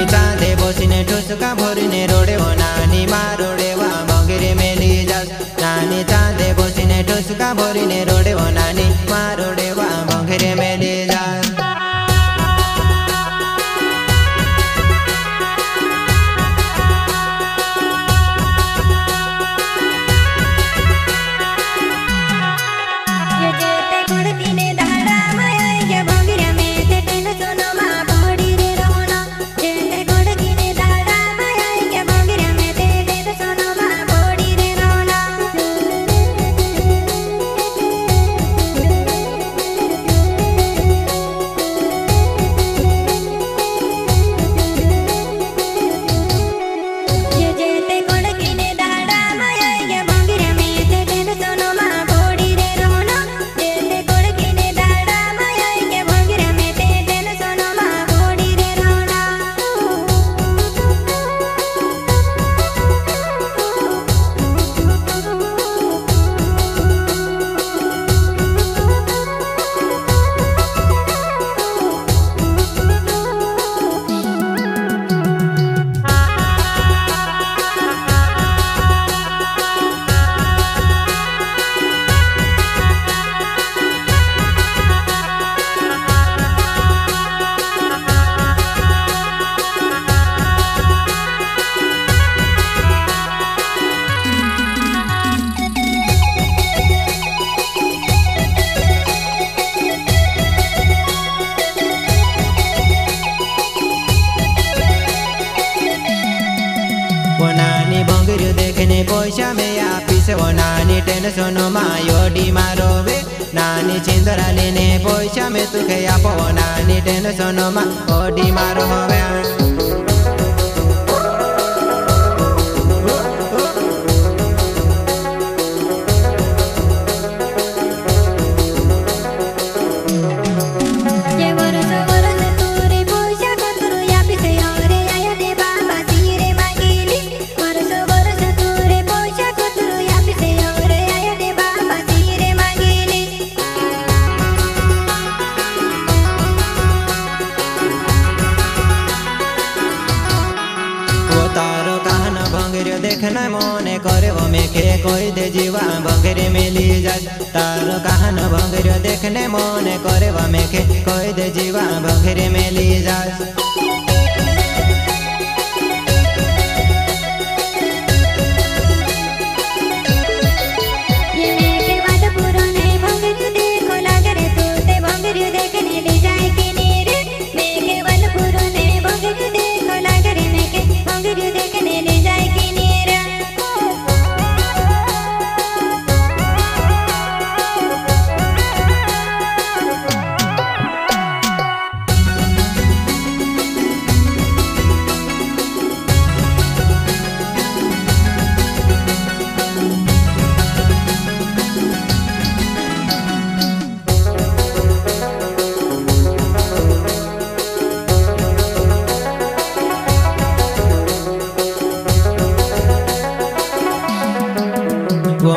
नानी चांदे बसिने ठुसका भरिने रोडे हो नानी मारोडे वा भंगेरे मेली जास नानी चांदे बसिने ठुसका भरिने रोडे हो नानी मारोडे वा भंगेरे मेली जास नानी भंगेरे देखने पैसा में आपिस वो नानी टेंशन मायोडी मारो वे नानी छिंदरा लेने पैसा में तुखे आप वो नानी टेंशन मा ओडी मारो वे देखना मोने करे वो मेखे कोई दे जीवा भंगेरे मेली जास तारो कहन भंगेरे देखने मोने करे वो मेखे कोई दे जीवा भंगेरे मेली जास वो